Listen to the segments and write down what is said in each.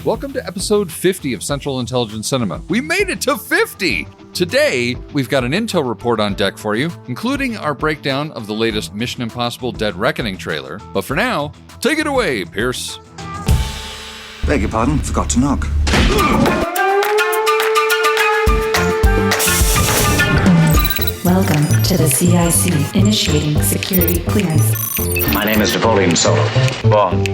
Welcome to episode 50 of Central Intelligence Cinema. We made it to 50! Today, we've got an intel report on deck for you, including our breakdown of the latest Mission Impossible Dead Reckoning trailer. But for now, take it away, Pierce. Beg your pardon, forgot to knock. Welcome to the CIC, initiating security clearance. My name is Napoleon Solo. Bond.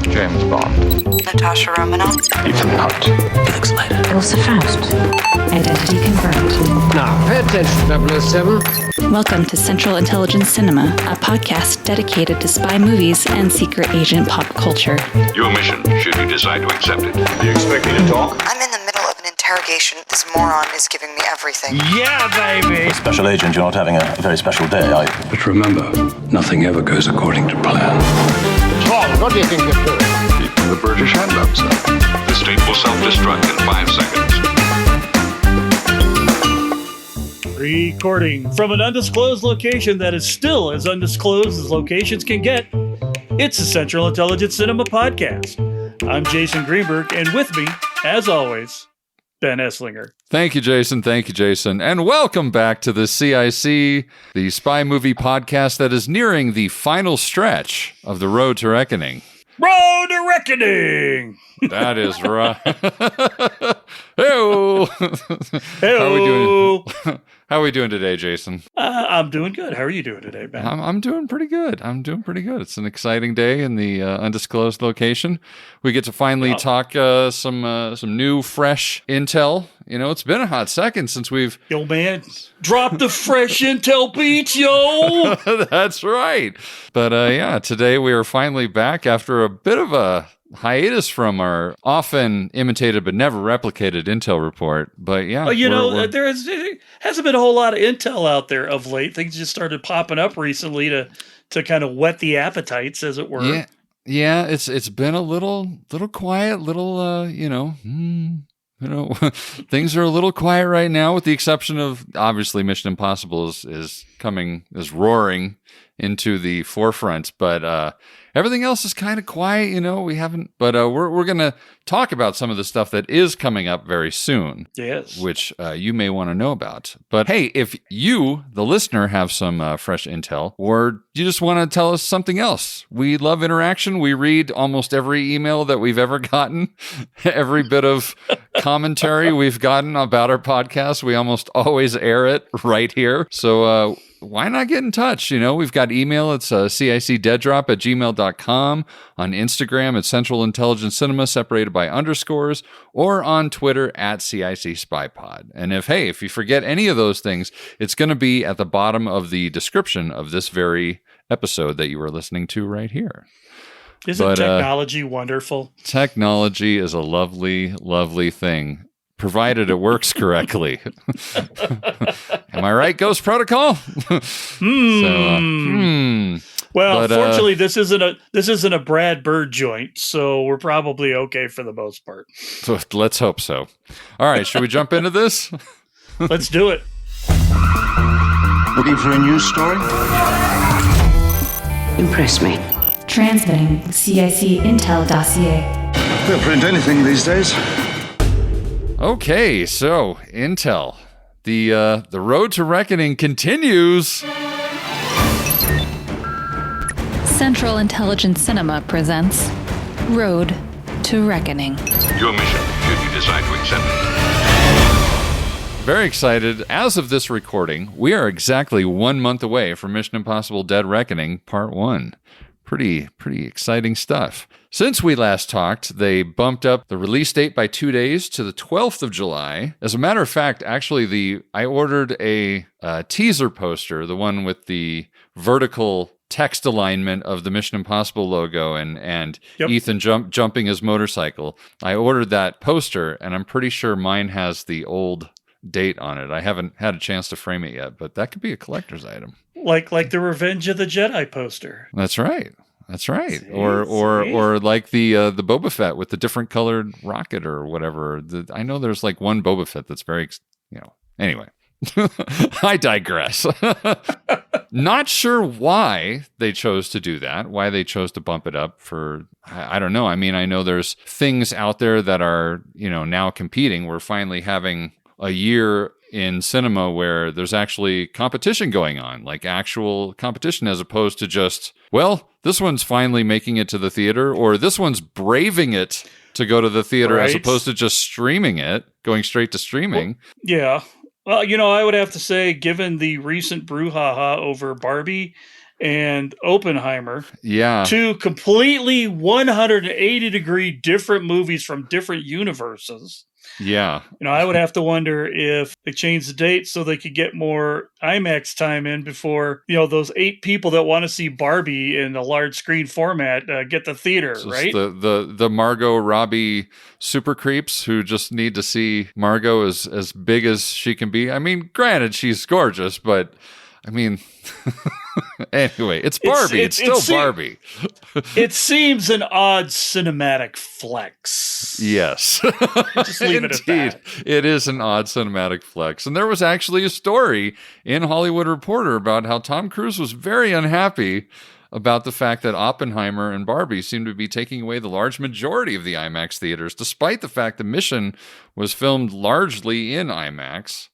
James Bond. Natasha Romanoff. Ethan Hunt. Felix Leiter. Elsa Faust. Identity confirmed. Now, pay attention, 007. Welcome to Central Intelligence Cinema, a podcast dedicated to spy movies and secret agent pop culture. Your mission, should you decide to accept it. Do you expect me to talk? I'm in the middle of an interrogation. This moron is giving me everything. Yeah, baby! Special agent, you're not having a very special day, are you? But remember, nothing ever goes according to plan. Tom, what do you think you're doing? Keeping the British hand up, sir. The state will self-destruct in 5 seconds. Recording from an undisclosed location that is still as undisclosed as locations can get, it's the Central Intelligence Cinema Podcast. I'm Jason Greenberg, and with me, as always, Ben Esslinger. Thank you, Jason. Thank you, Jason. And welcome back to the CIC, the spy movie podcast that is nearing the final stretch of the road to reckoning. Road to Reckoning! That is right. Hey-o. Hey-o. How are we doing today, Jason? I'm doing good. How are you doing today, Ben? I'm doing pretty good. It's an exciting day in the undisclosed location. We get to finally talk some new, fresh intel. You know, it's been a hot second since we've... Yo, man, drop the fresh intel beats, yo! That's right. But yeah, today we are finally back after a bit of a hiatus from our often imitated but never replicated intel report. But yeah, there hasn't been a whole lot of intel out there of late. Things just started popping up recently to kind of whet the appetites, as it were. Yeah, it's been a little quiet, things are a little quiet right now, with the exception of obviously Mission Impossible is roaring into the forefront, but everything else is kind of quiet. We haven't, but we're gonna talk about some of the stuff that is coming up very soon. Yes, which you may want to know about. But hey, if you, the listener, have some fresh intel, or you just want to tell us something else, we love interaction. We read almost every email that we've ever gotten, every bit of commentary we've gotten about our podcast. We almost always air it right here. So why not get in touch? We've got email. It's cicdeaddrop@gmail.com. On Instagram, it's Central Intelligence Cinema, separated by underscores, or on Twitter @CIC SpyPod. And if you forget any of those things, it's going to be at the bottom of the description of this very episode that you are listening to right here. Isn't technology wonderful? Technology is a lovely, lovely thing, provided it works correctly. Am I right, Ghost Protocol? Well, fortunately, this isn't a Brad Bird joint, so we're probably okay for the most part. Let's hope so. All right, should we jump into this? Let's do it. Looking for a news story? Impress me. Transmitting CIC Intel dossier. They'll print anything these days. Okay, so intel. The road to reckoning continues. Central Intelligence Cinema presents Road to Reckoning. Your mission, should you decide to accept it. Very excited. As of this recording, we are exactly 1 month away from Mission Impossible Dead Reckoning Part 1. Pretty exciting stuff. Since we last talked, they bumped up the release date by 2 days to the 12th of July. As a matter of fact, actually, I ordered a teaser poster, the one with the vertical text alignment of the Mission Impossible logo and Yep. Ethan jumping his motorcycle. I ordered that poster, and I'm pretty sure mine has the old date on it. I haven't had a chance to frame it yet, but that could be a collector's item. Like the Revenge of the Jedi poster. That's right. See, or like the Boba Fett with the different colored rocket or whatever. I know there's like one Boba Fett that's very, anyway. I digress. Not sure why they chose to do that, why they chose to bump it up for, I don't know. I mean, I know there's things out there that are, now competing. We're finally having a year in cinema where there's actually competition going on, like actual competition, as opposed to just, well, this one's finally making it to the theater, or this one's braving it to go to the theater, as opposed to just streaming it, going straight to streaming. Well, yeah. Well, I would have to say, given the recent brouhaha over Barbie and Oppenheimer, two completely 180-degree different movies from different universes. Yeah. I would have to wonder if they changed the date so they could get more IMAX time in before, those 8 people that want to see Barbie in a large screen format get the theater, right? The Margot Robbie super creeps who just need to see Margot as big as she can be. I mean, granted, she's gorgeous, but I mean, anyway, it's Barbie. It's still Barbie. It seems an odd cinematic flex. Yes. Just leave it at that. It is an odd cinematic flex. And there was actually a story in Hollywood Reporter about how Tom Cruise was very unhappy about the fact that Oppenheimer and Barbie seemed to be taking away the large majority of the IMAX theaters, despite the fact the Mission was filmed largely in IMAX.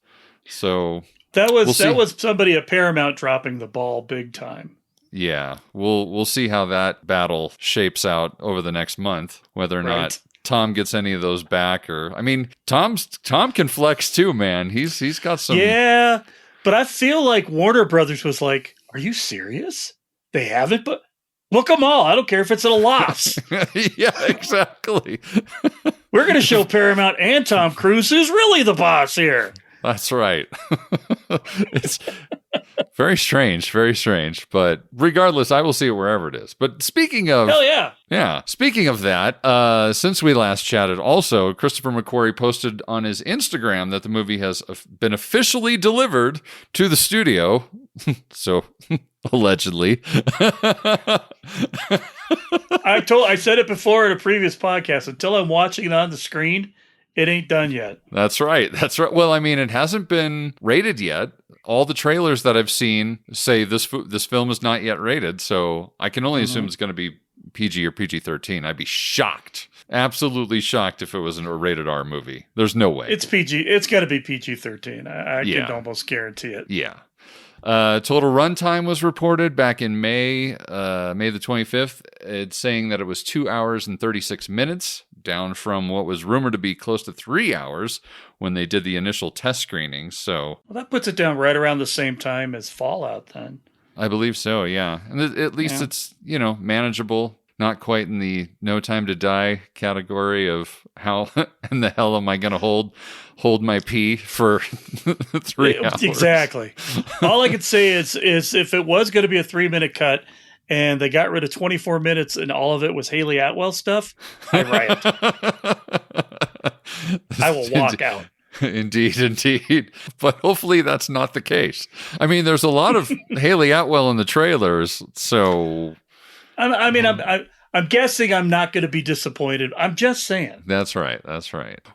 So that was somebody at Paramount dropping the ball big time. Yeah, we'll see how that battle shapes out over the next month, whether or not Tom gets any of those back, or I mean, Tom can flex too, man. He's got some. Yeah, but I feel like Warner Brothers was like, "Are you serious? They haven't, but book them all. I don't care if it's at a loss." Yeah, exactly. We're going to show Paramount and Tom Cruise who's really the boss here. That's right. It's very strange, but regardless, I will see it wherever it is. But speaking of... Hell yeah. Yeah. Speaking of that, since we last chatted, also, Christopher McQuarrie posted on his Instagram that the movie has been officially delivered to the studio. So, allegedly. I said it before in a previous podcast, until I'm watching it on the screen, it ain't done yet. That's right. Well, I mean, it hasn't been rated yet. All the trailers that I've seen say this film is not yet rated, so I can only assume it's going to be PG or PG-13. I'd be shocked, absolutely shocked, if it was a rated R movie. There's no way. It's PG. It's got to be PG-13. I can almost guarantee it. Yeah. Total runtime was reported back in May the 25th. It's saying that it was 2 hours and 36 minutes, down from what was rumored to be close to 3 hours when they did the initial test screenings. So, well, that puts it down right around the same time as Fallout, then. I believe so, yeah. And at least it's, manageable. Not quite in the No Time to Die category of how in the hell am I going to hold my pee for 3 hours. Exactly. All I could say is if it was going to be a 3-minute cut and they got rid of 24 minutes and all of it was Haley Atwell stuff, I riot. I will walk out. Indeed. But hopefully that's not the case. I mean, there's a lot of Haley Atwell in the trailers, so... I'm guessing I'm not going to be disappointed. I'm just saying. That's right.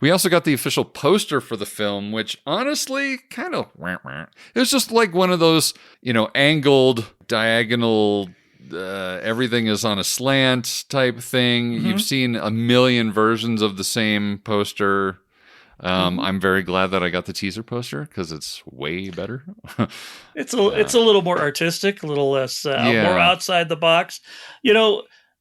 We also got the official poster for the film, which honestly kind of... It was just like one of those, angled, diagonal, everything is on a slant type thing. Mm-hmm. You've seen a million versions of the same poster. I'm very glad that I got the teaser poster because it's way better. It's a little more artistic, a little less more outside the box.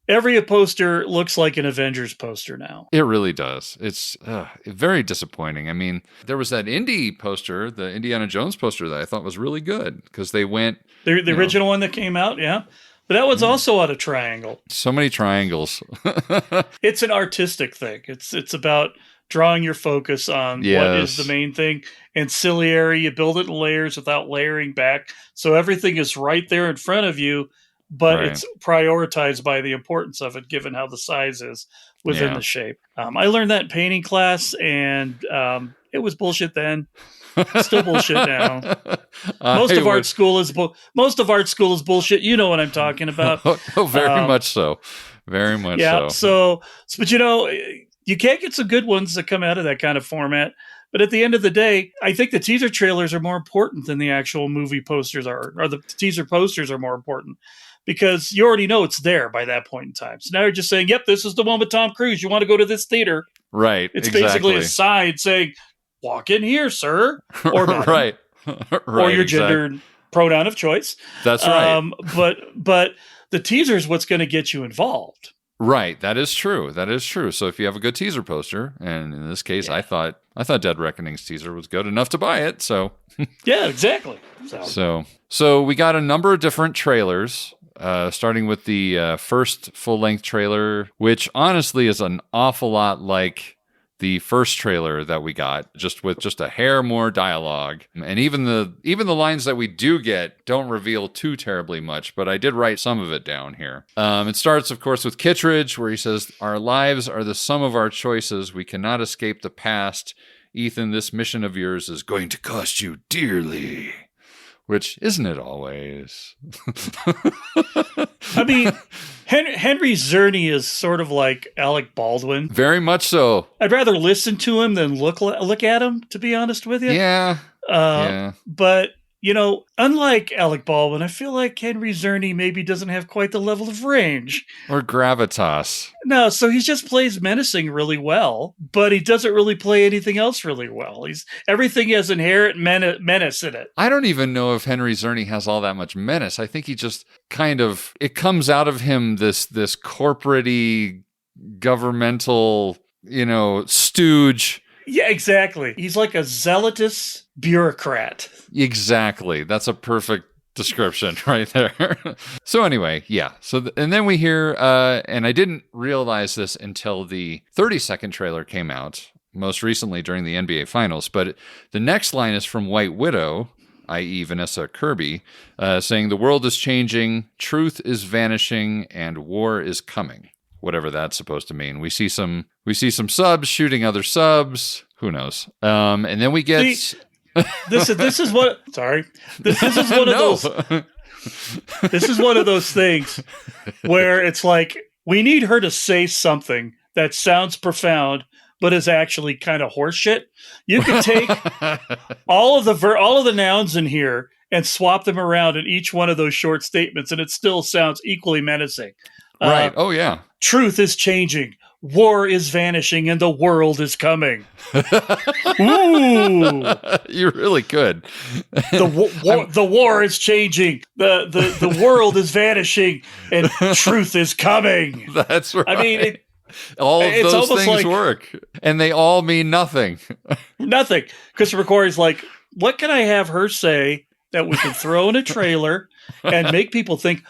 Every poster looks like an Avengers poster now. It really does. It's very disappointing. I mean, there was that indie poster, the Indiana Jones poster, that I thought was really good because they went... The original one that came out, yeah. But that one's also out of triangle. So many triangles. It's an artistic thing. It's about drawing your focus on what is the main thing. Ancillary, you build it in layers without layering back. So everything is right there in front of you, but it's prioritized by the importance of it, given how the size is within the shape. I learned that in painting class, and it was bullshit then. Still bullshit now. Most of art school is bullshit. You know what I'm talking about. Very much so. Very much so. So, but you can't get some good ones that come out of that kind of format. But at the end of the day, I think the teaser trailers are more important than the actual movie posters are, or the teaser posters are more important because you already know it's there by that point in time. So now you're just saying, yep, this is the one with Tom Cruise. You want to go to this theater? Right. It's basically a sign saying, walk in here, sir. Or madam, right. Or your gender pronoun of choice. That's right. But the teaser is what's going to get you involved. Right. That is true. So if you have a good teaser poster, and in this case, I thought Dead Reckoning's teaser was good enough to buy it. So yeah, exactly. So we got a number of different trailers, starting with the first full-length trailer, which honestly is an awful lot like the first trailer that we got, with just a hair more dialogue. And even the lines that we do get don't reveal too terribly much, but I did write some of it down here. It starts, of course, with Kittredge, where he says, "Our lives are the sum of our choices. We cannot escape the past. Ethan, this mission of yours is going to cost you dearly." Which, isn't it always? I mean, Henry Czerny is sort of like Alec Baldwin. Very much so. I'd rather listen to him than look at him, to be honest with you. Yeah. But, unlike Alec Baldwin, I feel like Henry Czerny maybe doesn't have quite the level of range. Or gravitas. No, so he just plays menacing really well, but he doesn't really play anything else really well. Everything has inherent menace in it. I don't even know if Henry Czerny has all that much menace. I think he just it comes out of him this corporate-y, governmental, stooge. Yeah, exactly. He's like a zealotous bureaucrat. Exactly. That's a perfect description right there. So anyway, yeah. And then we hear, and I didn't realize this until the 30-second trailer came out, most recently during the NBA Finals, but the next line is from White Widow, i.e. Vanessa Kirby, saying, "The world is changing, truth is vanishing, and war is coming." Whatever that's supposed to mean. We see some subs shooting other subs. Who knows? And then we get this is what. Sorry, this is one of those. This is one of those things where it's like we need her to say something that sounds profound, but is actually kind of horseshit. You could take all of the nouns in here and swap them around in each one of those short statements, and it still sounds equally menacing. Right. Oh, yeah. Truth is changing. War is vanishing and the world is coming. Ooh. You're really good. The war is changing. The world is vanishing and truth is coming. That's right. I mean, all of those things work. And they all mean nothing. Nothing. Christopher Corey's like, what can I have her say that we can throw in a trailer and make people think,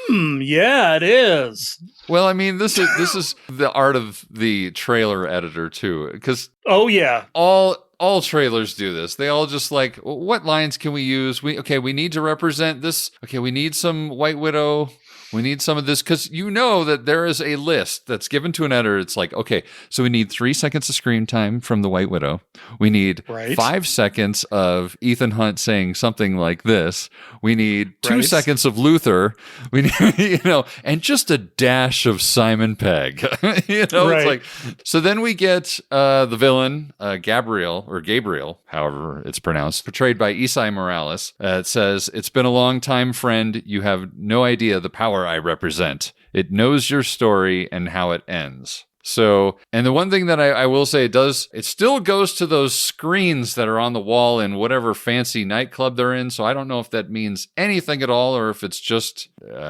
yeah, it is. Well, I mean, this is the art of the trailer editor too, because all trailers do this. They all just like, what lines can we use? We need to represent this. Okay, we need some White Widow. We need some of this, because that there is a list that's given to an editor. It's like, okay, so we need 3 seconds of screen time from the White Widow. We need 5 seconds of Ethan Hunt saying something like this. We need 2 seconds of Luther. We need, and just a dash of Simon Pegg. It's like, so then we get the villain, Gabriel, however it's pronounced, portrayed by Isai Morales. It says, "It's been a long time, friend. You have no idea the power I represent. It knows your story and how it ends." So, and the one thing that I will say it still goes to those screens that are on the wall in whatever fancy nightclub they're in. So I don't know if that means anything at all or if it's just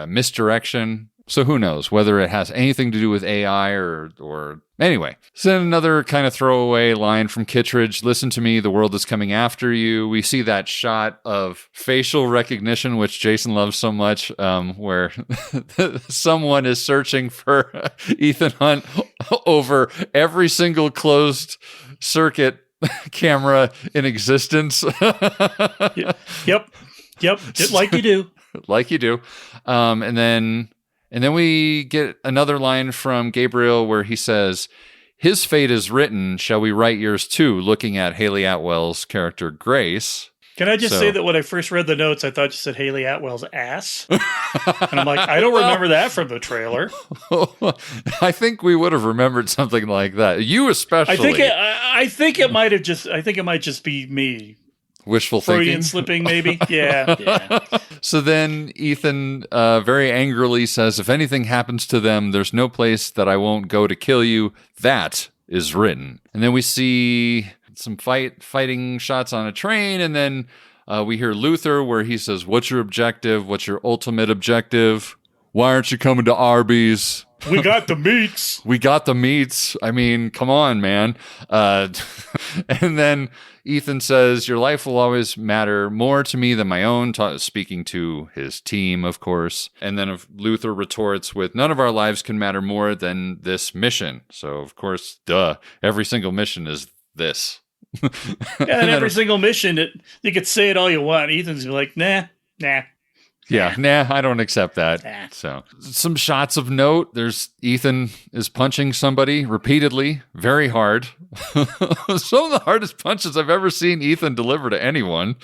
misdirection. So who knows whether it has anything to do with AI or anyway. So then another kind of throwaway line from Kittredge, "Listen to me, the world is coming after you." We see that shot of facial recognition, which Jason loves so much, where someone is searching for Ethan Hunt over every single closed circuit camera in existence. Yep. Just like you do. Like you do. And then we get another line from Gabriel where he says, "His fate is written. Shall we write yours too?" Looking at Haley Atwell's character, Grace. Can I just say that when I first read the notes, I thought you said Haley Atwell's ass? And I'm like, I don't remember that from the trailer. I think we would have remembered something like that. You especially. I think it might just be me. Wishful Freudian thinking. slipping, maybe. Yeah. So then Ethan very angrily says, if anything happens to them, there's no place that I won't go to kill you. That is written. And then we see some fighting shots on a train, and then we hear Luther where he says, what's your objective? What's your ultimate objective? Why aren't you coming to Arby's? We got the meats. We got the meats. I mean, come on, man. And then Ethan says, your life will always matter more to me than my own, speaking to his team, of course. And then Luther retorts with, none of our lives can matter more than this mission. So, of course, every single mission is this. And every single mission, you could say it all you want. Ethan's like, nah. Yeah, I don't accept that. Nah. So, some shots of note. There's Ethan is punching somebody repeatedly, very hard. Some of the hardest punches I've ever seen Ethan deliver to anyone.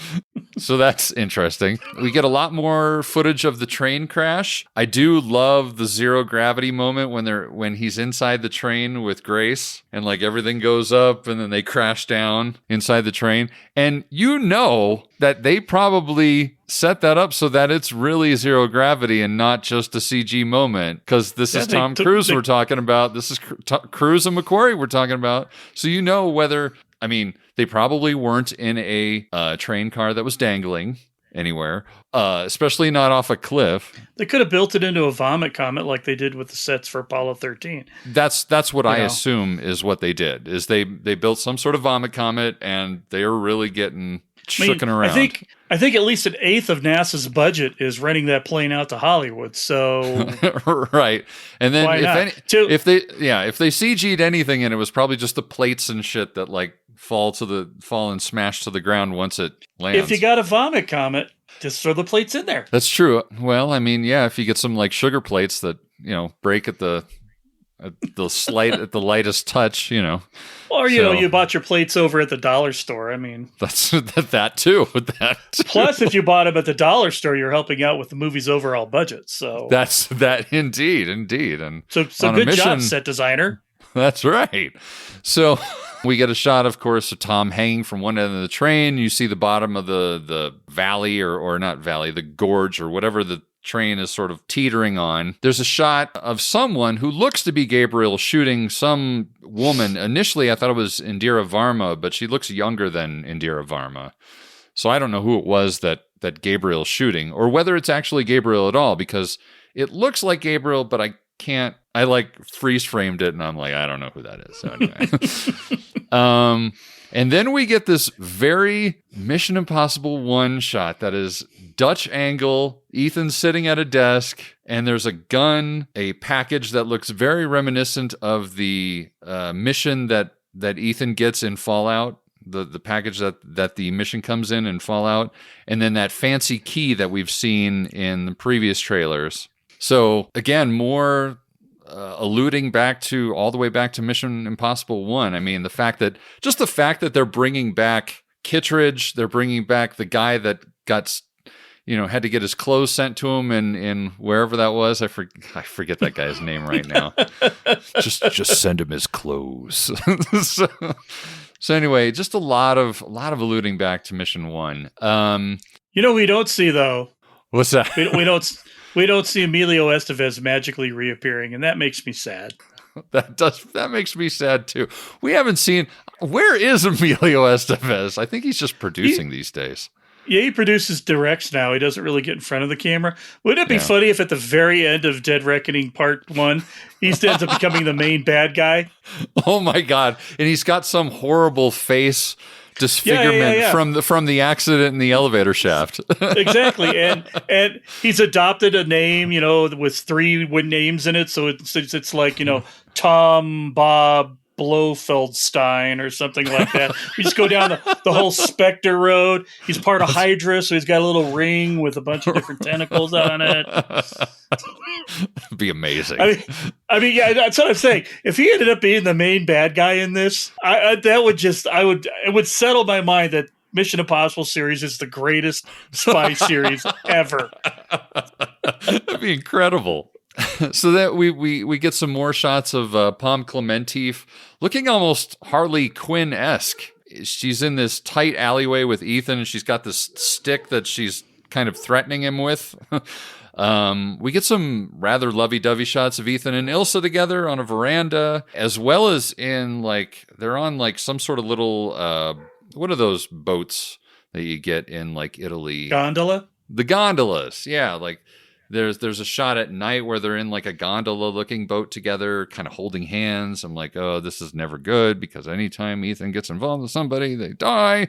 So that's interesting. We get a lot more footage of the train crash. I do love the zero gravity moment when he's inside the train with Grace and like everything goes up and then they crash down inside the train. And you know that they probably set that up so that it's really zero gravity and not just a CG moment, because this is Tom Cruise we're talking about. This is Cruise and McQuarrie we're talking about. So you know whether, I mean, they probably weren't in a train car that was dangling anywhere, especially not off a cliff. They could have built it into a vomit comet like they did with the sets for Apollo 13. That's what I assume is what they did, is they built some sort of vomit comet and they are really getting shooken around. I think at least an eighth of NASA's budget is renting that plane out to Hollywood. So right, and then if they CG'd anything, and it was probably just the plates and shit that like fall and smash to the ground once it lands. If you got a vomit comet, just throw the plates in there. That's true. Well, I mean, yeah, if you get some like sugar plates that break at the lightest touch, Or, you bought your plates over at the dollar store. I mean, that's that too. Plus, if you bought them at the dollar store, you're helping out with the movie's overall budget. So that's that indeed. And so good job, set designer. That's right. So we get a shot, of course, of Tom hanging from one end of the train. You see the bottom of the valley or not valley, the gorge or whatever the train is sort of teetering on. There's a shot of someone who looks to be Gabriel shooting some woman. Initially, I thought it was Indira Varma, but she looks younger than Indira Varma. So I don't know who it was that Gabriel's shooting, or whether it's actually Gabriel at all, because it looks like Gabriel, but I like freeze framed it and I'm like, I don't know who that is. So anyway. And then we get this very Mission Impossible 1 shot that is Dutch angle, Ethan sitting at a desk, and there's a gun, a package that looks very reminiscent of the mission that Ethan gets in Fallout, the package that the mission comes in Fallout, and then that fancy key that we've seen in the previous trailers. So again, more alluding all the way back to Mission Impossible 1. I mean, the fact that they're bringing back Kittredge, they're bringing back the guy that got, had to get his clothes sent to him in wherever that was. I forget that guy's name right now. just send him his clothes. So anyway, just a lot of alluding back to Mission 1. We don't see though. What's that? We don't see Emilio Estevez magically reappearing, and that makes me sad. That makes me sad too. We haven't seen. Where is Emilio Estevez? I think he's just producing these days. Yeah, he directs now. He doesn't really get in front of the camera. Wouldn't it be funny if at the very end of Dead Reckoning Part 1, he ends up becoming the main bad guy? Oh my God. And he's got some horrible face disfigurement from the accident in the elevator shaft. Exactly. And he's adopted a name, with 3 names in it. So it's like, Tom, Bob, Blofeldstein or something like that. We just go down the whole Spectre road. He's part of Hydra, so he's got a little ring with a bunch of different tentacles on it. It'd be amazing. I mean, yeah, that's what I'm saying. If he ended up being the main bad guy in this, it would settle my mind that Mission Impossible series is the greatest spy series ever. That'd be incredible. So that we get some more shots of Pom Clementif looking almost Harley Quinn-esque. She's in this tight alleyway with Ethan, and she's got this stick that she's kind of threatening him with. We get some rather lovey-dovey shots of Ethan and Ilsa together on a veranda, as well as in, like, they're on, like, some sort of little, what are those boats that you get in, like, Italy? Gondola? The gondolas, yeah, like, there's a shot at night where they're in like a gondola-looking boat together, kind of holding hands. I'm like, oh, this is never good because anytime Ethan gets involved with somebody, they die.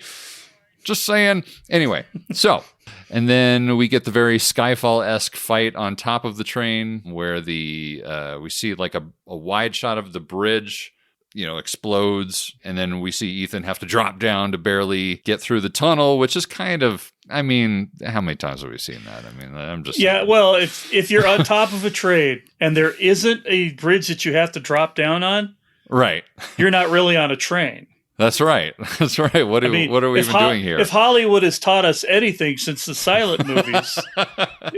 Just saying. Anyway, so, and then we get the very Skyfall-esque fight on top of the train where we see like a wide shot of the bridge, explodes, and then we see Ethan have to drop down to barely get through the tunnel, which is kind of, I mean, how many times have we seen that? I mean, I'm just... Yeah, well, if you're on top of a train and there isn't a bridge that you have to drop down on, right, you're not really on a train. That's right. That's right. What are we even doing here? If Hollywood has taught us anything since the silent movies,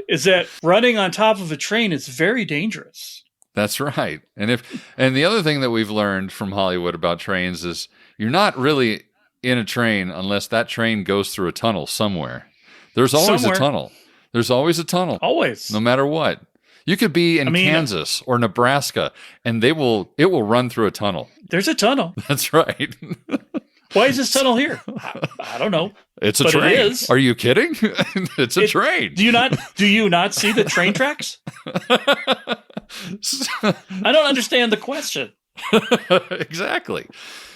is that running on top of a train is very dangerous. That's right. And the other thing that we've learned from Hollywood about trains is you're not really in a train unless that train goes through a tunnel somewhere. There's always a tunnel. There's always a tunnel. Always. No matter what. You could be in Kansas or Nebraska and it will run through a tunnel. There's a tunnel. That's right. Why is this tunnel here? I don't know. It's a train. It is. Are you kidding? It's a train. Do you not see the train tracks? I don't understand the question. Exactly.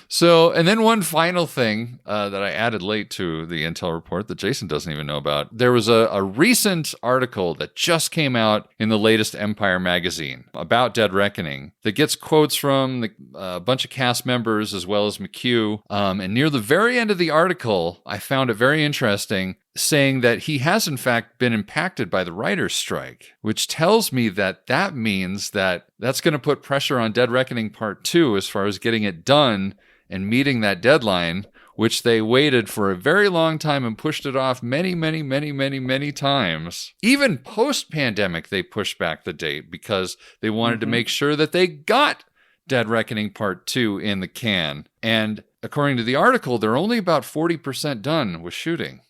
So, and then one final thing that I added late to the Intel report that Jason doesn't even know about. There was a recent article that just came out in the latest Empire magazine about Dead Reckoning that gets quotes from a bunch of cast members as well as McHugh. And near the very end of the article, I found it very interesting, saying that he has in fact been impacted by the writer's strike, which tells me that means that's going to put pressure on Dead Reckoning Part 2 as far as getting it done and meeting that deadline, which they waited for a very long time and pushed it off many, many, many, many, many times. Even post-pandemic, they pushed back the date because they wanted to make sure that they got Dead Reckoning Part 2 in the can. And according to the article, they're only about 40% done with shooting.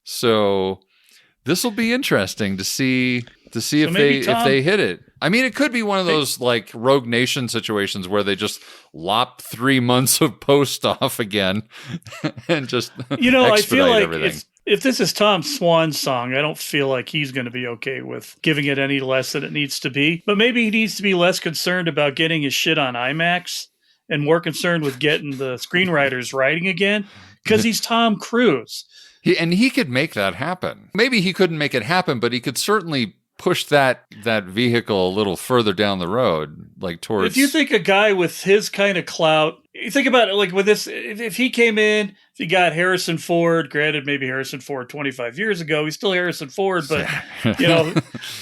So this will be interesting to see if they hit it. I mean, it could be one of those like Rogue Nation situations where they just lop 3 months of post off again and just I feel like everything. If this is Tom Swan's song, I don't feel like he's going to be okay with giving it any less than it needs to be. But maybe he needs to be less concerned about getting his shit on IMAX and more concerned with getting the screenwriters writing again because he's Tom Cruise. He could make that happen. Maybe he couldn't make it happen, but he could certainly push that vehicle a little further down the road, like towards... If you think a guy with his kind of clout, you think about it like with this, if he came in, if he got Harrison Ford, granted maybe Harrison Ford 25 years ago, he's still Harrison Ford, but,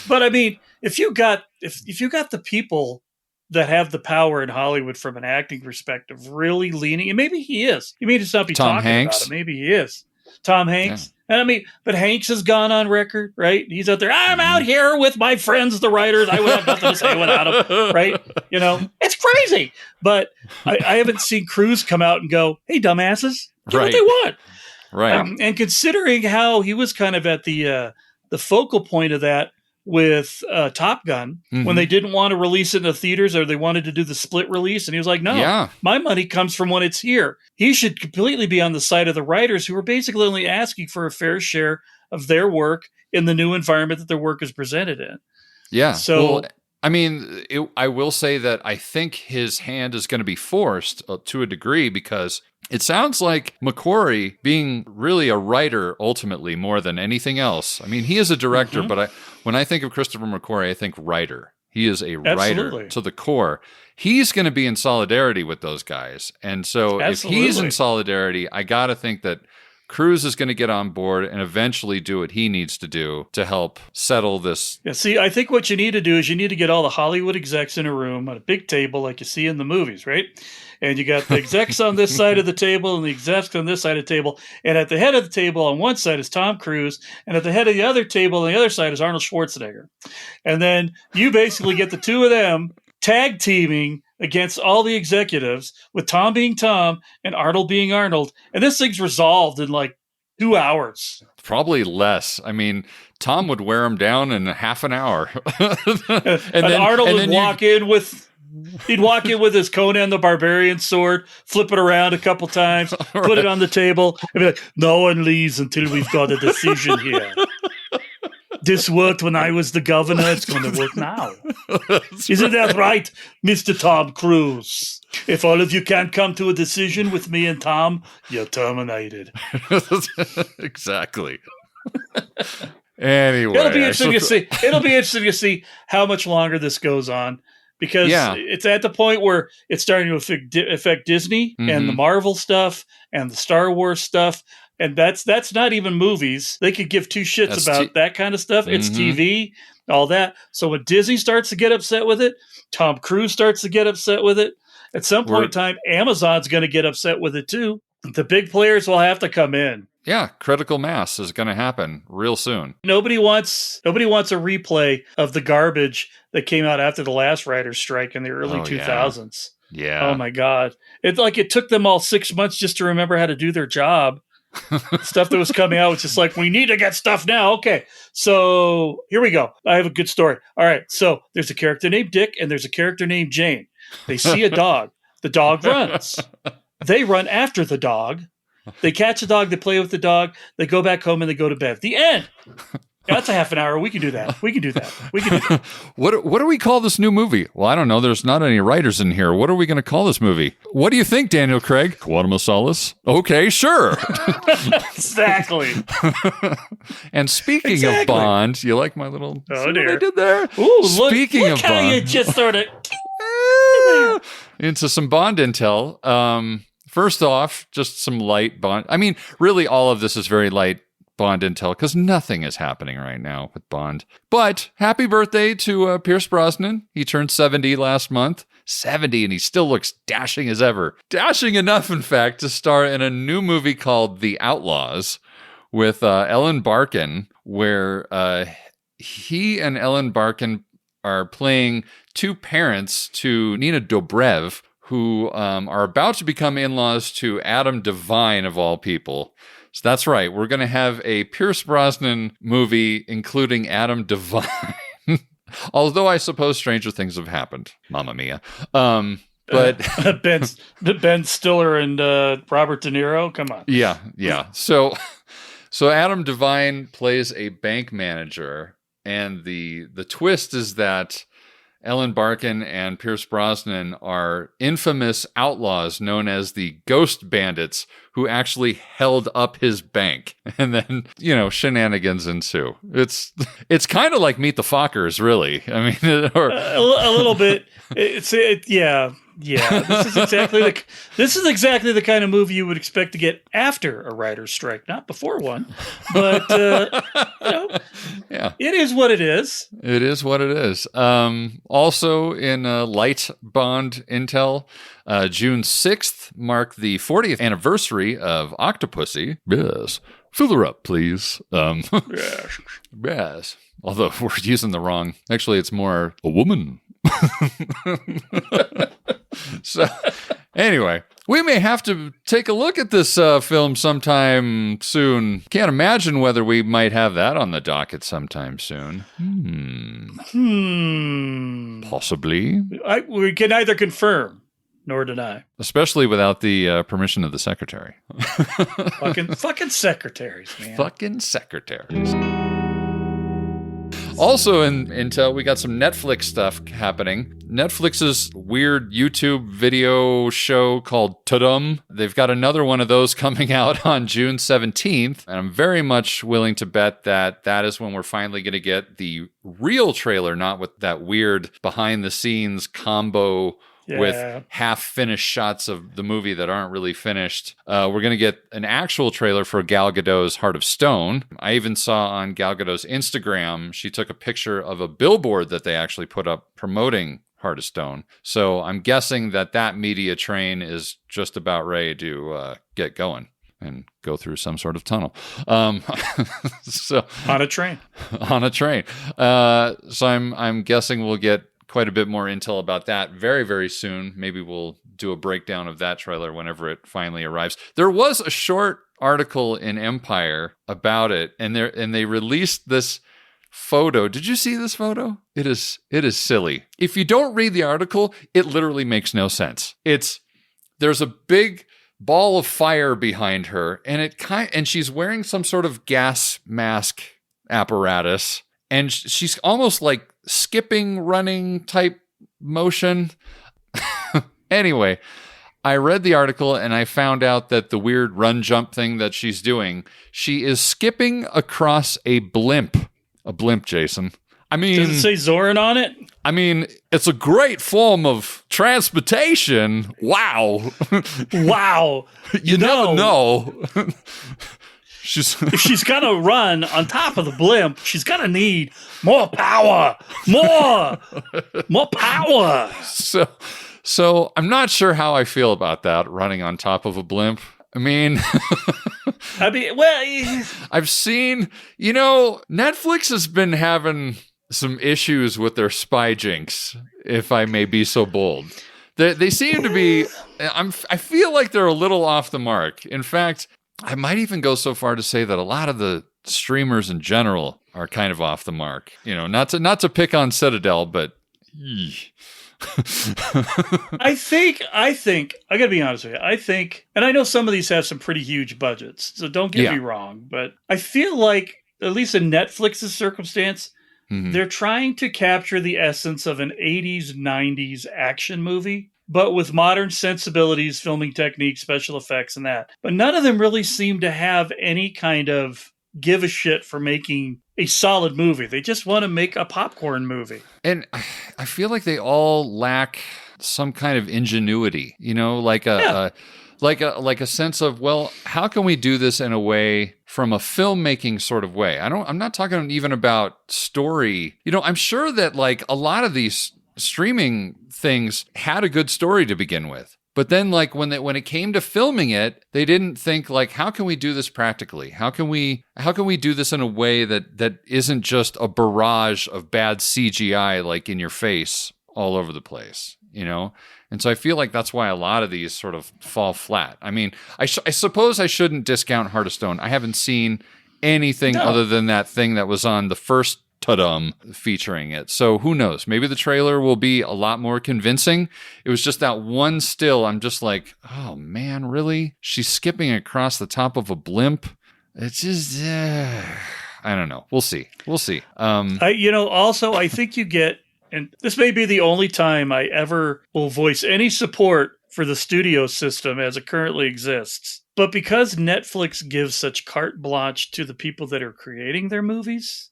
but I mean, if you got the people that have the power in Hollywood from an acting perspective really leaning, and maybe he is. You may just not be Tom talking Hanks. about it. Maybe he is. Tom Hanks. Yeah. And I mean, but Hanks has gone on record, right? He's out there, I'm out here with my friends, the writers. I would have nothing to say without them, right? It's crazy. But I haven't seen Cruise come out and go, hey, dumbasses, do what they want. Right. And considering how he was kind of at the focal point of that with Top Gun, when they didn't want to release it in the theaters or they wanted to do the split release. And he was like, no, my money comes from when it's here. He should completely be on the side of the writers who are basically only asking for a fair share of their work in the new environment that their work is presented in. Yeah. So, I mean, I will say that I think his hand is going to be forced to a degree because it sounds like McQuarrie, being really a writer ultimately more than anything else. I mean, he is a director, but when I think of Christopher McQuarrie, I think writer. He is a writer to the core. He's going to be in solidarity with those guys. And so if he's in solidarity, I got to think that Cruise is going to get on board and eventually do what he needs to do to help settle this. Yeah, see, I think what you need to do is you need to get all the Hollywood execs in a room on a big table like you see in the movies, right? And you got the execs on this side of the table and the execs on this side of the table. And at the head of the table on one side is Tom Cruise. And at the head of the other table on the other side is Arnold Schwarzenegger. And then you basically get the two of them tag teaming against all the executives, with Tom being Tom and Arnold being Arnold. And this thing's resolved in like 2 hours. Probably less. I mean, Tom would wear him down in half an hour. and Arnold would walk in with... He'd walk in with his Conan the Barbarian sword, flip it around a couple times, put it on the table, and be like, no one leaves until we've got a decision here. This worked when I was the governor. It's going to work now. Isn't that right, Mr. Tom Cruise? If all of you can't come to a decision with me and Tom, you're terminated. Exactly. Anyway. It'll be interesting to see how much longer this goes on. Because it's at the point where it's starting to affect Disney and the Marvel stuff and the Star Wars stuff. And that's not even movies. They could give two shits about that kind of stuff. It's TV, all that. So when Disney starts to get upset with it, Tom Cruise starts to get upset with it. At some point in time, Amazon's going to get upset with it too. The big players will have to come in. Yeah, critical mass is going to happen real soon. Nobody wants a replay of the garbage that came out after the last writer's strike in the early 2000s. Yeah. Oh my God. It took them all 6 months just to remember how to do their job. Stuff that was coming out was just like, we need to get stuff now. Okay. So here we go. I have a good story. All right. So there's a character named Dick and there's a character named Jane. They see a dog. The dog runs. They run after the dog. They catch a dog, they play with the dog, they go back home and they go to bed. The end. That's a half an hour. We can do that. What do we call this new movie? Well, I don't know. There's not any writers in here. What are we going to call this movie? What do you think, Daniel Craig? Quantum of Solace? Okay, sure. Exactly. And speaking of Bond, you like my little... Oh, dear. What I did there? Ooh, speaking look of how Bond... you just sort of... into some Bond intel. First off, just some light Bond. I mean, really, all of this is very light Bond intel because nothing is happening right now with Bond. But happy birthday to Pierce Brosnan. He turned 70 last month. 70, and he still looks dashing as ever. Dashing enough, in fact, to star in a new movie called The Outlaws with Ellen Barkin, where he and Ellen Barkin are playing two parents to Nina Dobrev, who are about to become in-laws to Adam Devine, of all people. So that's right. We're going to have a Pierce Brosnan movie including Adam Devine. Although I suppose stranger things have happened. Mamma mia. But Ben Stiller and Robert De Niro, come on. Yeah. So Adam Devine plays a bank manager, and the twist is that Ellen Barkin and Pierce Brosnan are infamous outlaws known as the Ghost Bandits who actually held up his bank. And then, shenanigans ensue. It's kind of like Meet the Fockers, really. I mean, or a little bit. Yeah. This is exactly the kind of movie you would expect to get after a writer's strike, not before one. But yeah, it is what it is. It is what it is. Also in light Bond intel, June 6th marked the 40th anniversary of Octopussy. Yes, fill her up, please. Yes. Although we're using the wrong. Actually, it's more a woman. So, anyway, we may have to take a look at this film sometime soon. Can't imagine whether we might have that on the docket sometime soon. Possibly. We can neither confirm nor deny. Especially without the permission of the secretary. Fucking secretaries, man. Fucking secretaries. Also in Intel, we got some Netflix stuff happening. Netflix's weird YouTube video show called Tudum. They've got another one of those coming out on June 17th. And I'm very much willing to bet that is when we're finally going to get the real trailer, not with that weird behind-the-scenes combo with half-finished shots of the movie that aren't really finished. We're going to get an actual trailer for Gal Gadot's Heart of Stone. I even saw on Gal Gadot's Instagram, she took a picture of a billboard that they actually put up promoting Heart of Stone. So I'm guessing that media train is just about ready to get going and go through some sort of tunnel. So on a train. So I'm guessing we'll get quite a bit more intel about that very, very soon. Maybe we'll do a breakdown of that trailer whenever it finally arrives. There was a short article in Empire about it, and they released this photo. Did you see this photo? It is silly. If you don't read the article, it literally makes no sense. There's a big ball of fire behind her, and she's wearing some sort of gas mask apparatus, and she's almost like skipping, running type motion. Anyway, I read the article and I found out that the weird run jump thing that she's doing, she is skipping across a blimp. A blimp, Jason. I mean, does it say Zoran on it? I mean, it's a great form of transportation. Wow. Wow. You never know. If she's going to run on top of the blimp, she's going to need more power. More power. So I'm not sure how I feel about that, running on top of a blimp. I mean, I've seen, Netflix has been having some issues with their spy jinx, if I may be so bold. They seem to be, I feel like they're a little off the mark. In fact, I might even go so far to say that a lot of the streamers in general are kind of off the mark. Not to pick on Citadel, but I think I gotta be honest with you. I think, and I know some of these have some pretty huge budgets, so don't get me wrong, but I feel like, at least in Netflix's circumstance, they're trying to capture the essence of an 80s, 90s action movie, but with modern sensibilities, filming techniques, special effects, and that. But none of them really seem to have any kind of give a shit for making a solid movie. They just want to make a popcorn movie. And I feel like they all lack some kind of ingenuity, like a sense of, well, how can we do this in a way from a filmmaking sort of way? I'm not talking even about story. I'm sure that like a lot of these streaming things had a good story to begin with. But then, like, when it came to filming it, they didn't think, like, how can we do this practically? How can we do this in a way that isn't just a barrage of bad CGI, like, in your face all over the place, And so I feel like that's why a lot of these sort of fall flat. I mean, I suppose I shouldn't discount Heart of Stone. I haven't seen anything other than that thing that was on the first ta-dum featuring it. So who knows? Maybe the trailer will be a lot more convincing. It was just that one still. I'm just like, oh man, really? She's skipping across the top of a blimp. It's just, I don't know. We'll see. Also, I think you get, and this may be the only time I ever will voice any support for the studio system as it currently exists. But because Netflix gives such carte blanche to the people that are creating their movies,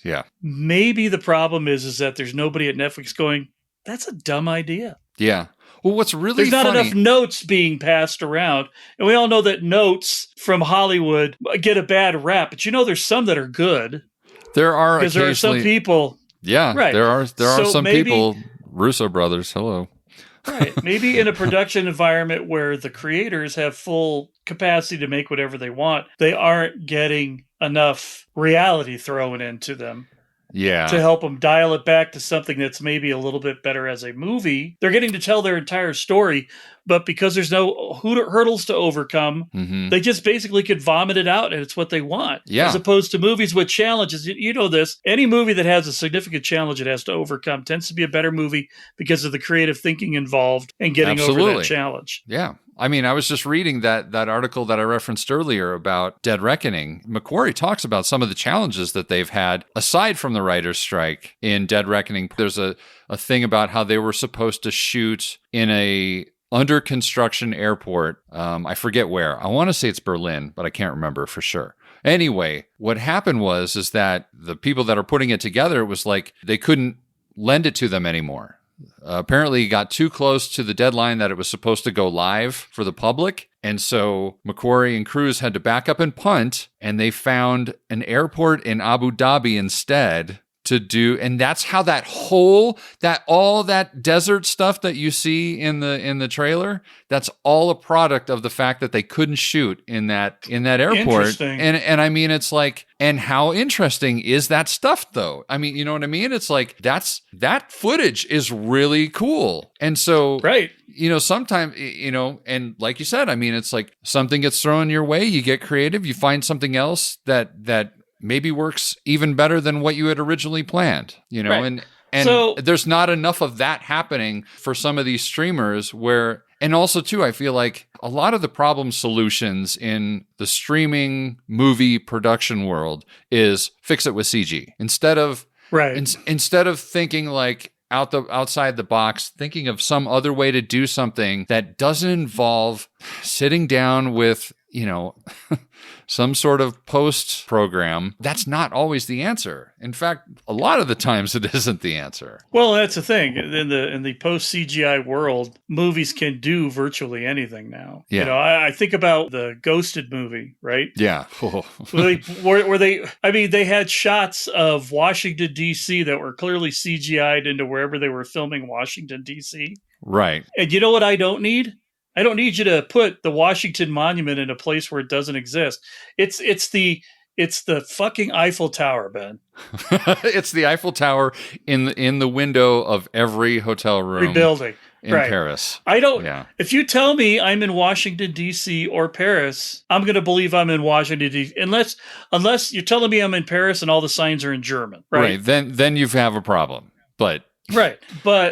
yeah, maybe the problem is that there's nobody at Netflix going, that's a dumb idea. Yeah. Well, what's really There's not enough notes being passed around. And we all know that notes from Hollywood get a bad rap, but there's some that are good. There are because there are some people. Yeah, right. There are some people, Russo brothers, hello. Right. Maybe in a production environment where the creators have full capacity to make whatever they want, they aren't getting enough reality thrown into them. Yeah. To help them dial it back to something that's maybe a little bit better as a movie. They're getting to tell their entire story, but because there's no hurdles to overcome, they just basically could vomit it out, and it's what they want. Yeah. As opposed to movies with challenges. You know this. Any movie that has a significant challenge it has to overcome tends to be a better movie because of the creative thinking involved and getting over that challenge. Yeah. I mean, I was just reading that article that I referenced earlier about Dead Reckoning. Macquarie talks about some of the challenges that they've had aside from the writer's strike in Dead Reckoning. There's a thing about how they were supposed to shoot in a under construction airport. I forget where. I want to say it's Berlin, but I can't remember for sure. Anyway, what happened is that the people that are putting it together, it was like they couldn't lend it to them anymore. apparently got too close to the deadline that it was supposed to go live for the public. And so Macquarie and Cruise had to back up and punt, and they found an airport in Abu Dhabi instead to do. And that's how all that desert stuff that you see in the trailer, that's all a product of the fact that they couldn't shoot in that airport. Interesting. And I mean, it's like, and how interesting is that stuff though? I mean, you know what I mean? It's like, that footage is really cool. And so, right. Sometimes, and like you said, I mean, it's like something gets thrown your way, you get creative, you find something else that maybe works even better than what you had originally planned, right. and so, there's not enough of that happening for some of these streamers and also too, I feel like a lot of the problem solutions in the streaming movie production world is fix it with CG instead of thinking like outside the box, thinking of some other way to do something that doesn't involve sitting down with, some sort of post program. That's not always the answer. In fact, a lot of the times it isn't the answer. Well, that's the thing. In the post CGI world, movies can do virtually anything now. Yeah. I think about the Ghosted movie, right? Yeah. where they had shots of Washington, D.C. that were clearly CGI'd into wherever they were filming Washington, D.C. Right. And you know what I don't need? I don't need you to put the Washington Monument in a place where it doesn't exist. It's the fucking Eiffel Tower, Ben. It's the Eiffel Tower in the window of every hotel room. Every building. In Paris. I don't. Yeah. If you tell me I'm in Washington, D.C. or Paris, I'm going to believe I'm in Washington, D.C. Unless you're telling me I'm in Paris and all the signs are in German. Right. Then you have a problem. But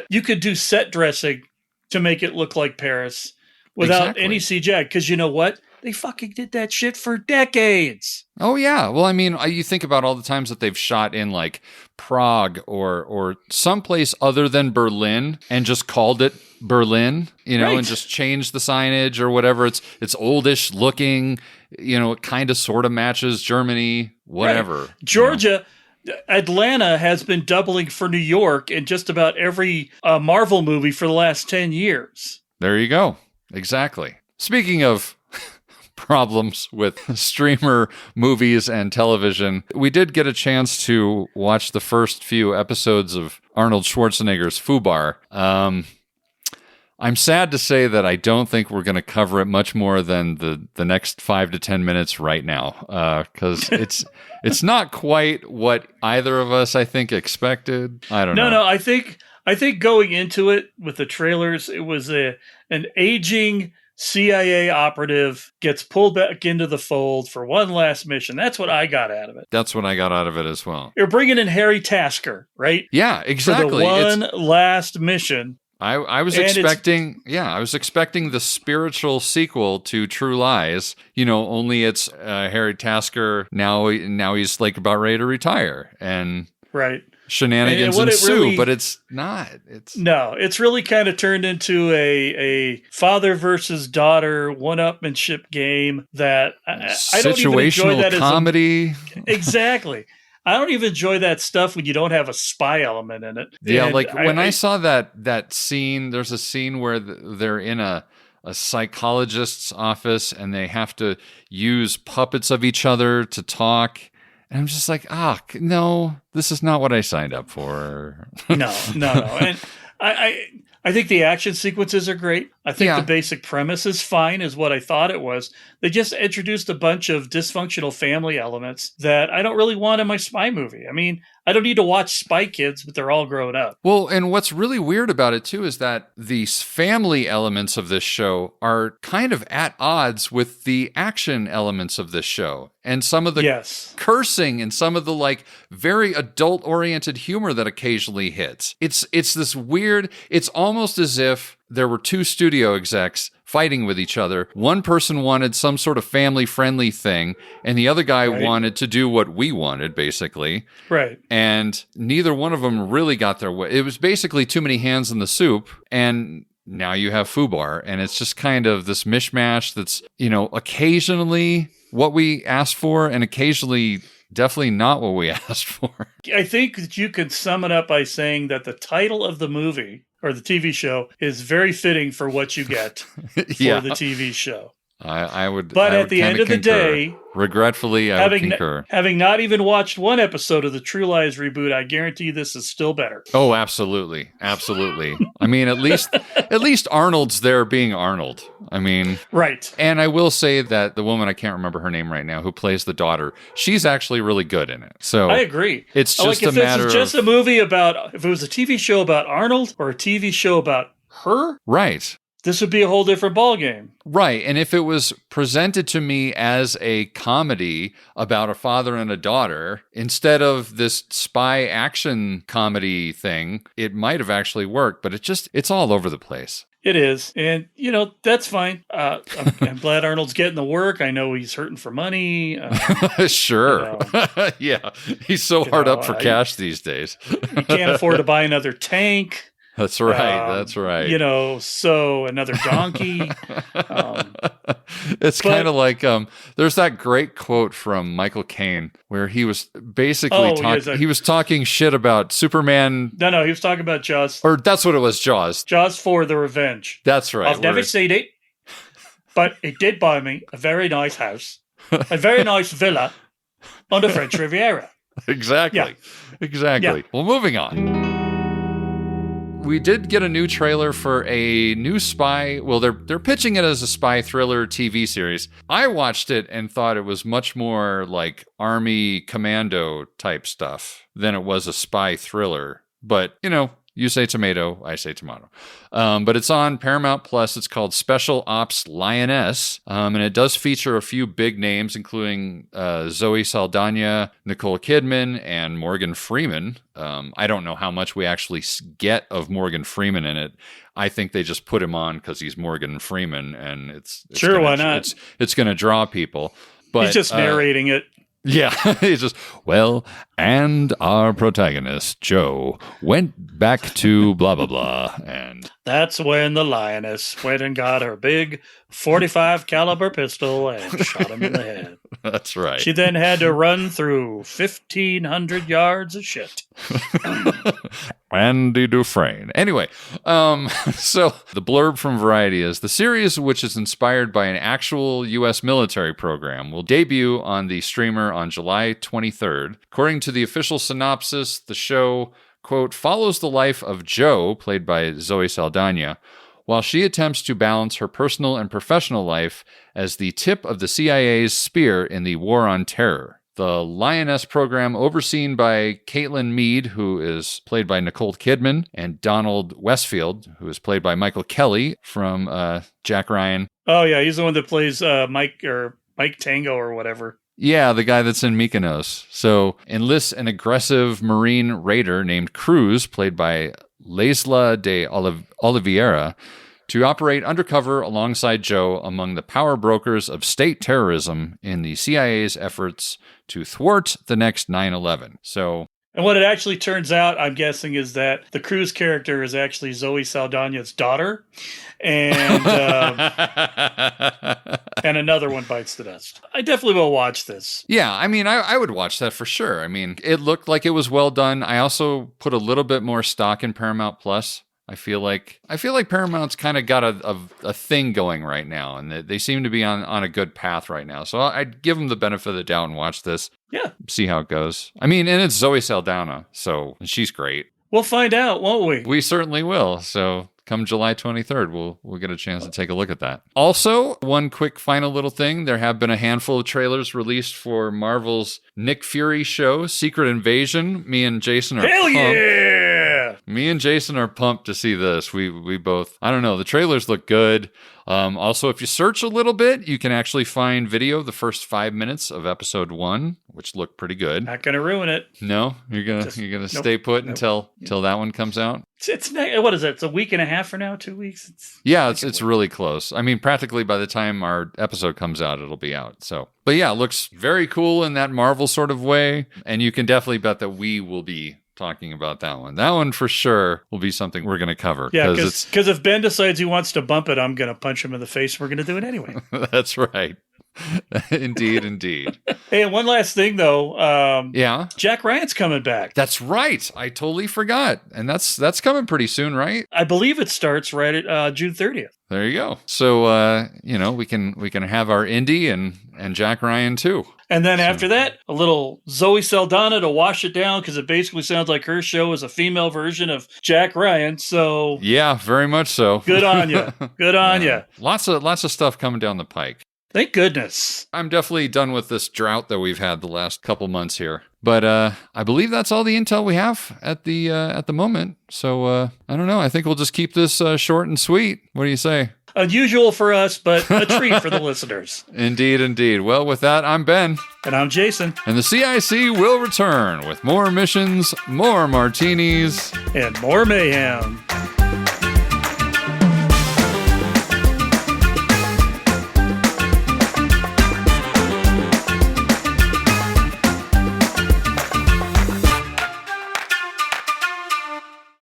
you could do set dressing to make it look like Paris without any CGI. Because you know what? They fucking did that shit for decades. Oh, yeah. Well, I mean, you think about all the times that they've shot in like Prague or someplace other than Berlin and just called it Berlin, and just changed the signage or whatever. It's oldish looking, it kind of sort of matches Germany, whatever. Right. Georgia. Atlanta has been doubling for New York in just about every Marvel movie for the last 10 years. There you go. Exactly. Speaking of problems with streamer movies and television, we did get a chance to watch the first few episodes of Arnold Schwarzenegger's Fubar. I'm sad to say that I don't think we're going to cover it much more than the next 5 to 10 minutes right now, because it's not quite what either of us, I think, expected. I don't know. No, I think going into it with the trailers, it was an aging CIA operative gets pulled back into the fold for one last mission. That's what I got out of it. That's what I got out of it as well. You're bringing in Harry Tasker, right? Yeah, exactly. For the one last mission. I was expecting the spiritual sequel to True Lies, only it's Harry Tasker now he's like about ready to retire and shenanigans ensue, but it's not. It's really kind of turned into a father versus daughter one-upmanship game that I don't even enjoy that comedy. Exactly. I don't even enjoy that stuff when you don't have a spy element in it. Yeah, and like when I saw that scene, there's a scene where they're in a psychologist's office and they have to use puppets of each other to talk. And I'm just like, no, this is not what I signed up for. No. And I think the action sequences are great. I think the basic premise is fine, is what I thought it was. They just introduced a bunch of dysfunctional family elements that I don't really want in my spy movie. I mean, I don't need to watch Spy Kids, but they're all grown up. Well, and what's really weird about it, too, is that these family elements of this show are kind of at odds with the action elements of this show. And some of the cursing and some of the like very adult-oriented humor that occasionally hits. It's this weird, it's almost as if there were two studio execs fighting with each other. One person wanted some sort of family-friendly thing, and the other guy wanted to do what we wanted, basically. Right. And neither one of them really got their way. It was basically too many hands in the soup, and now you have Fubar, and it's just kind of this mishmash that's, occasionally what we asked for, and occasionally definitely not what we asked for. I think that you could sum it up by saying that the title of the movie or the TV show is very fitting for what you get for the TV show. I would. But I at would the end of the concur. day, regretfully, I would concur. Having not even watched one episode of the True Lies reboot, I guarantee this is still better. Oh, absolutely, absolutely. I mean, at least Arnold's there being Arnold. I mean, right. And I will say that the woman, I can't remember her name right now, who plays the daughter, she's actually really good in it. So I agree. It's just a matter of, if this is just a movie about, if it was a TV show about Arnold or a TV show about her, right. This would be a whole different ballgame. Right. And if it was presented to me as a comedy about a father and a daughter, instead of this spy action comedy thing, it might have actually worked, but it's all over the place. It is. And, that's fine. I'm glad Arnold's getting the work. I know he's hurting for money. Sure. Yeah. He's so hard up for cash these days. He can't afford to buy another tank. That's right. That's right. So another donkey. It's kind of like there's that great quote from Michael Caine where he was basically he was talking shit about Superman. No, he was talking about Jaws. Or that's what it was, Jaws. Jaws 4: The Revenge. That's right. I've never seen it, but it did buy me a very nice house, a very nice villa on the French Riviera. Exactly. Yeah. Exactly. Yeah. Well, moving on. We did get a new trailer for a new spy. Well, they're pitching it as a spy thriller TV series. I watched it and thought it was much more like Army Commando type stuff than it was a spy thriller. But, you say tomato, I say tomato. But it's on Paramount Plus. It's called Special Ops Lioness. And it does feature a few big names, including Zoe Saldana, Nicole Kidman, and Morgan Freeman. I don't know how much we actually get of Morgan Freeman in it. I think they just put him on because he's Morgan Freeman, and it's sure, why not? It's going to draw people. But he's just narrating it. Yeah, he's just, and our protagonist, Joe, went back to blah, blah, blah. And that's when the Lioness went and got her big 45 caliber pistol and shot him in the head. That's right. She then had to run through 1,500 yards of shit. Andy Dufresne. Anyway, so the blurb from Variety is, the series, which is inspired by an actual U.S. military program, will debut on the streamer on July 23rd. According to the official synopsis, the show, quote, follows the life of Jo, played by Zoe Saldana, while she attempts to balance her personal and professional life as the tip of the CIA's spear in the war on terror. The Lioness program, overseen by Caitlin Mead, who is played by Nicole Kidman, and Donald Westfield, who is played by Michael Kelly from Jack Ryan. Oh, yeah, he's the one that plays Mike Tango or whatever. Yeah, the guy that's in Mykonos. So enlists an aggressive Marine raider named Cruz, played by Lesla de Oliveira, to operate undercover alongside Jo among the power brokers of state terrorism in the CIA's efforts to thwart the next 9/11. And what it actually turns out, I'm guessing, is that the Cruz character is actually Zoe Saldana's daughter, and and another one bites the dust. I definitely will watch this. Yeah, I mean, I would watch that for sure. I mean, it looked like it was well done. I also put a little bit more stock in Paramount Plus. I feel like Paramount's kind of got a thing going right now, and they seem to be on a good path right now. So I'd give them the benefit of the doubt and watch this. Yeah. See how it goes. I mean, and it's Zoe Saldana, so she's great. We'll find out, won't we? We certainly will. So come July 23rd, we'll get a chance to take a look at that. Also, one quick final little thing. There have been a handful of trailers released for Marvel's Nick Fury show, Secret Invasion. Me and Jason are Hell pumped. Yeah! Me and Jason are pumped to see this. We both, I don't know, the trailers look good. Also, if you search a little bit, you can actually find video of the first 5 minutes of episode 1, which look pretty good. Not gonna ruin it. No, you're gonna stay put until that one comes out. It's what is it? It's a week and a half from now, 2 weeks. It's really close. I mean, practically by the time our episode comes out, it'll be out. So, but yeah, it looks very cool in that Marvel sort of way, and you can definitely bet that we will be talking about that one. That one for sure will be something we're going to cover. Yeah, because if Ben decides he wants to bump it, I'm going to punch him in the face. And we're going to do it anyway. That's right. Indeed. Hey, and one last thing though. Yeah. Jack Ryan's coming back. That's right. I totally forgot. And that's coming pretty soon, right? I believe it starts right at June 30th. There you go. So we can have our Indy and Jack Ryan too. And then after that, a little Zoe Saldana to wash it down because it basically sounds like her show is a female version of Jack Ryan. So yeah, very much so. Good on you. Good on you. Lots of stuff coming down the pike. Thank goodness. I'm definitely done with this drought that we've had the last couple months here. But I believe that's all the intel we have at the moment. So I don't know. I think we'll just keep this short and sweet. What do you say? Unusual for us, but a treat for the listeners. Indeed. Well, with that, I'm Ben. And I'm Jason. And the CIC will return with more missions, more martinis, and more mayhem.